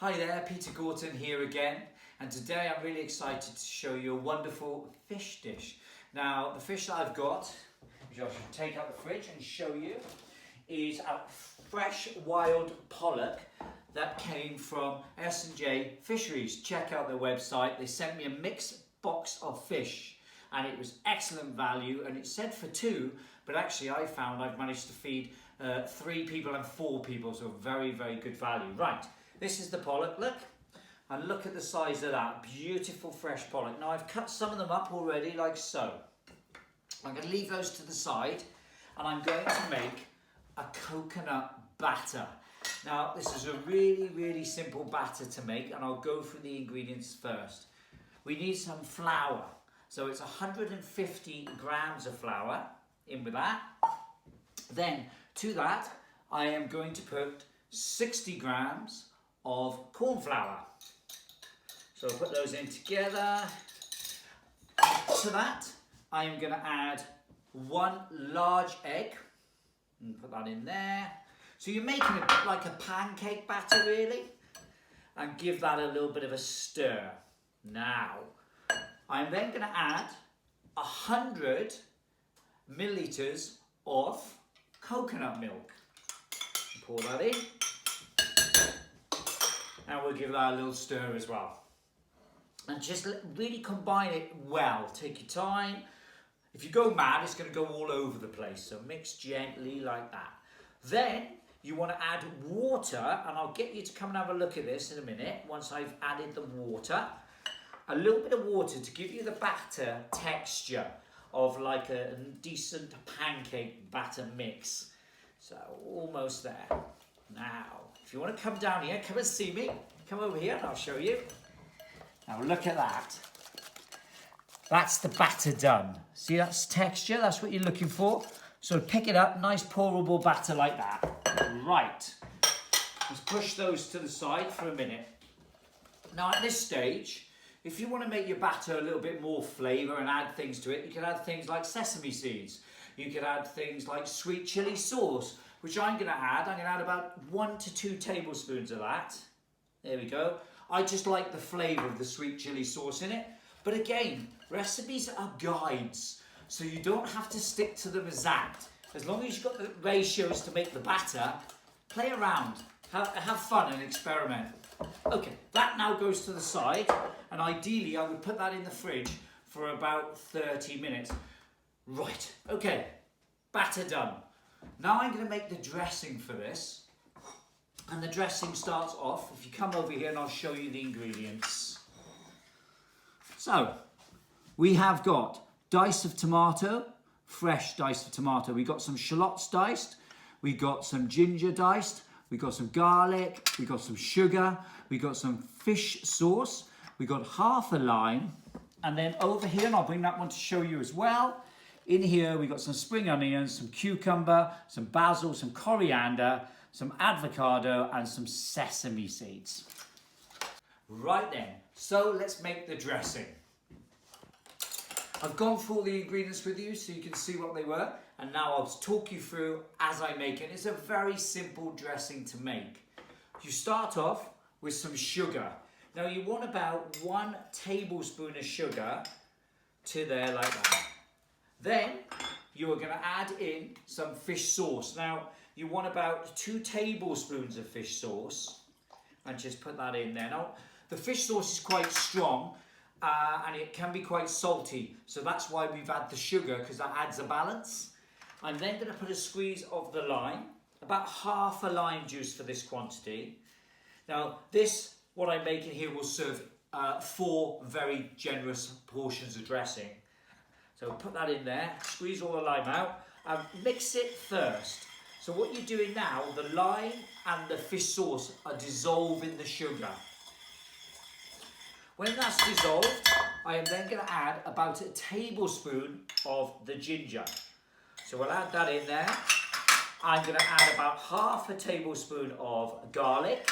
Hi there, Peter Gorton here again, and today I'm really excited to show you a wonderful fish dish. Now, the fish that I've got, which I should take out the fridge and show you, is a fresh wild pollock that came from S&J Fisheries. Check out their website. They sent me a mixed box of fish and it was excellent value, and it said for two, but actually I found I've managed to feed 3 people and 4 people, so very, very good value. Right. This is the pollock, look, and look at the size of that, beautiful fresh pollock. Now I've cut some of them up already like so. I'm going to leave those to the side and I'm going to make a coconut batter. Now this is a really, really simple batter to make, and I'll go through the ingredients first. We need some flour, so it's 150 grams of flour in with that. Then to that I am going to put 60 grams of corn flour. So I'll put those in together. To that, I am going to add 1 large egg and put that in there. So you're making it like a pancake batter really, and give that a little bit of a stir. Now, I'm then going to add 100 milliliters of coconut milk. Pour that in. And we'll give that a little stir as well. And just really combine it well. Take your time. If you go mad, it's going to go all over the place. So mix gently like that. Then you want to add water, and I'll get you to come and have a look at this in a minute once I've added the water. A little bit of water to give you the batter texture of like a decent pancake batter mix. So almost there. Now, if you want to come down here, come and see me. Come over here and I'll show you. Now look at that. That's the batter done. See, that's texture, that's what you're looking for. So pick it up, nice pourable batter like that. Right. Let's push those to the side for a minute. Now at this stage, if you want to make your batter a little bit more flavour and add things to it, you can add things like sesame seeds. You could add things like sweet chilli sauce, which I'm going to add. I'm going to add about 1 to 2 tablespoons of that. There we go. I just like the flavour of the sweet chilli sauce in it. But again, recipes are guides, so you don't have to stick to them exact. As long as you've got the ratios to make the batter, play around, have fun and experiment. Okay, that now goes to the side, and ideally I would put that in the fridge for about 30 minutes. Right, okay, batter done. Now I'm going to make the dressing for this, and the dressing starts off, if you come over here and I'll show you the ingredients. So, we have got dice of tomato, fresh dice of tomato. We got some shallots diced, we got some ginger diced, we got some garlic, we got some sugar, we got some fish sauce, we got half a lime, and then over here, and I'll bring that one to show you as well. In here, we got some spring onions, some cucumber, some basil, some coriander, some avocado, and some sesame seeds. Right then, so let's make the dressing. I've gone through all the ingredients with you so you can see what they were, and now I'll talk you through as I make it. It's a very simple dressing to make. You start off with some sugar. Now you want about 1 tablespoon of sugar to there like that. Then you are going to add in some fish sauce. Now you want about 2 tablespoons of fish sauce, and just put that in there. Now the fish sauce is quite strong and it can be quite salty, so that's why we've added the sugar, because that adds a balance. I'm then going to put a squeeze of the lime, about half a lime juice for this quantity. Now this, what I'm making here, will serve 4 very generous portions of dressing. So put that in there, squeeze all the lime out, and mix it first. So what you're doing now, the lime and the fish sauce are dissolving the sugar. When that's dissolved, I am then going to add about a tablespoon of the ginger. So we'll add that in there. I'm going to add about half a tablespoon of garlic.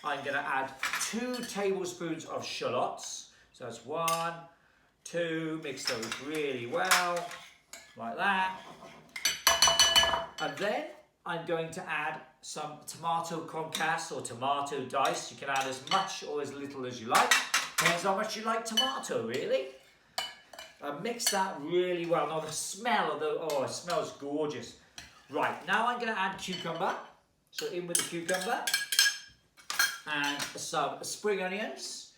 I'm going to add 2 tablespoons of shallots. So that's 1, 2, mix those really well, like that. And then I'm going to add some tomato concasse or tomato dice. You can add as much or as little as you like. Depends how much you like tomato, really. Mix that really well. Now the smell of it smells gorgeous. Right, now I'm going to add cucumber. So in with the cucumber. And some spring onions.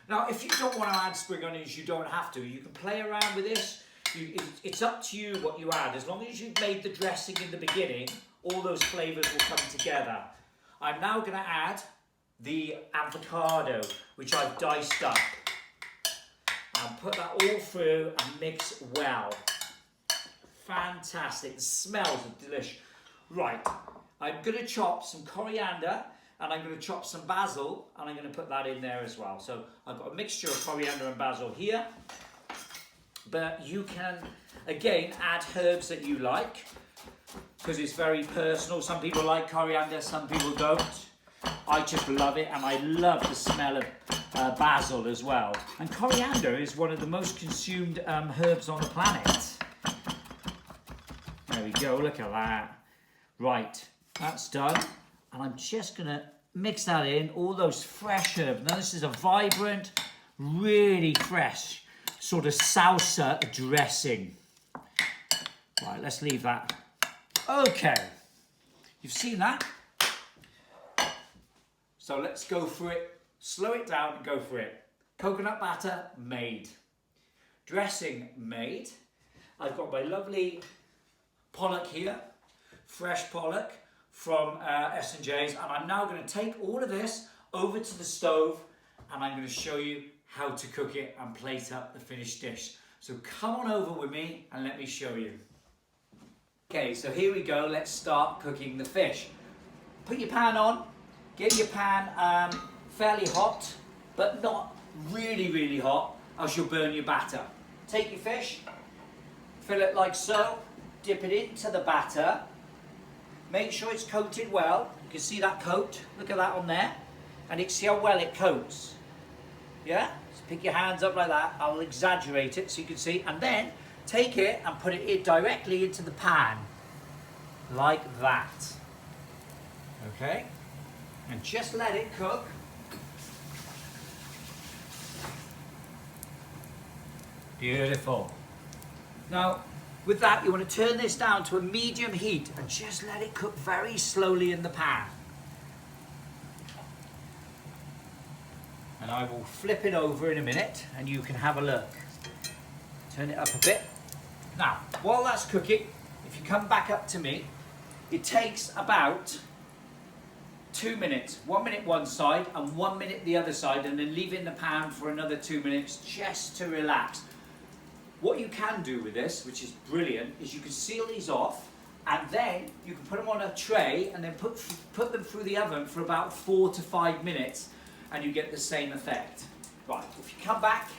Now if you don't want to add spring onions, you don't have to. You can play around with this. It's up to you what you add. As long as you've made the dressing in the beginning, all those flavours will come together. I'm now going to add the avocado, which I've diced up. And put that all through and mix well. Fantastic. The smells are delicious. Right, I'm going to chop some coriander and I'm going to chop some basil and I'm going to put that in there as well. So I've got a mixture of coriander and basil here. But you can, again, add herbs that you like because it's very personal. Some people like coriander, some people don't. I just love it, and I love the smell of basil as well. And coriander is one of the most consumed herbs on the planet. There we go, look at that. Right, that's done. And I'm just going to mix that in, all those fresh herbs. Now this is a vibrant, really fresh sort of salsa dressing. Right, let's leave that. Okay, you've seen that. So let's go for it. Slow it down and go for it. Coconut batter made. Dressing made. I've got my lovely Pollock here. Fresh Pollock from S&J's. And I'm now going to take all of this over to the stove and I'm going to show you how to cook it and plate up the finished dish. So come on over with me and let me show you. Okay, so here we go. Let's start cooking the fish. Put your pan on. Get your pan fairly hot, but not really, really hot, else you'll burn your batter. Take your fish, fill it like so, dip it into the batter. Make sure it's coated well. You can see that coat. Look at that on there. And you can see how well it coats. Yeah? Just pick your hands up like that. I'll exaggerate it so you can see. And then take it and put it directly into the pan. Like that. Okay? And just let it cook. Beautiful. Now, with that, you want to turn this down to a medium heat and just let it cook very slowly in the pan. And I will flip it over in a minute and you can have a look. Turn it up a bit. Now, while that's cooking, if you come back up to me, it takes about 2 minutes. 1 minute one side and 1 minute the other side, and then leave it in the pan for another 2 minutes just to relax. What you can do with this, which is brilliant, is you can seal these off and then you can put them on a tray and then put them through the oven for about 4 to 5 minutes and you get the same effect. Right, if you come back,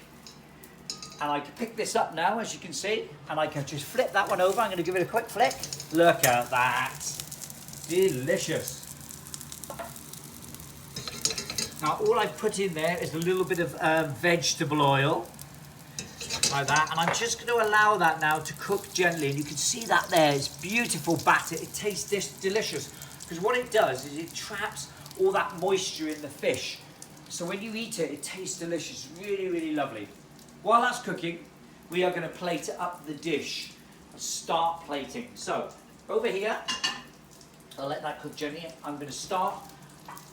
and I can pick this up now, as you can see, and I can just flip that one over. I'm going to give it a quick flick. Look at that. Delicious. Now, all I've put in there is a little bit of vegetable oil, like that, and I'm just going to allow that now to cook gently. And you can see that there, it's beautiful batter. It tastes delicious, because what it does is it traps all that moisture in the fish. So when you eat it, it tastes delicious. Really, really lovely. While that's cooking, we are going to plate up the dish. Start plating. So, over here, I'll let that cook gently. I'm going to start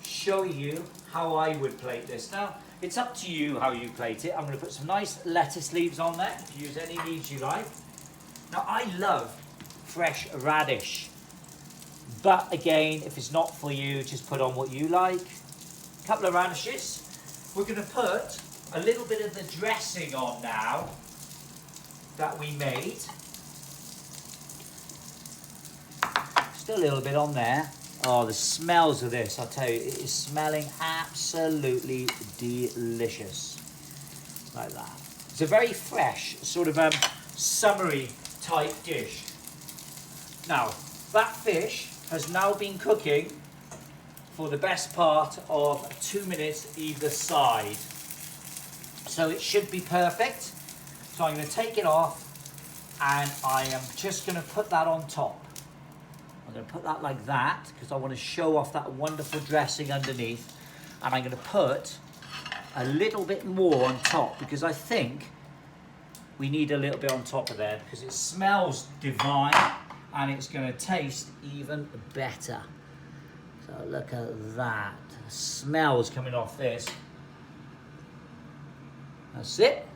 showing you how I would plate this. Now, it's up to you how you plate it. I'm going to put some nice lettuce leaves on there. You can use any leaves you like. Now, I love fresh radish. But again, if it's not for you, just put on what you like. A couple of radishes. We're going to put a little bit of the dressing on now that we made. Just a little bit on there. Oh, the smells of this, I'll tell you, it is smelling absolutely delicious. Like that. It's a very fresh, sort of summery type dish. Now, that fish has now been cooking for the best part of 2 minutes either side. So it should be perfect. So I'm going to take it off and I am just going to put that on top. going to put that like that because I want to show off that wonderful dressing underneath. And I'm going to put a little bit more on top because I think we need a little bit on top of there because it smells divine and it's going to taste even better. So look at that. The smells coming off this. That's it.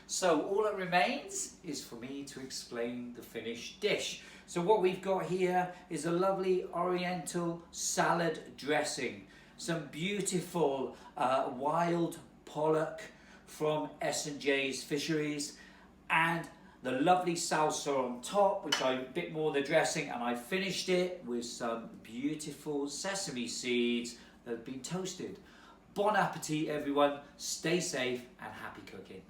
So all that remains is for me to explain the finished dish. So what we've got here is a lovely oriental salad dressing. Some beautiful wild pollock from S&J's Fisheries, and the lovely salsa on top, which I a bit more the dressing, and I finished it with some beautiful sesame seeds that have been toasted. Bon appetit everyone, stay safe and happy cooking.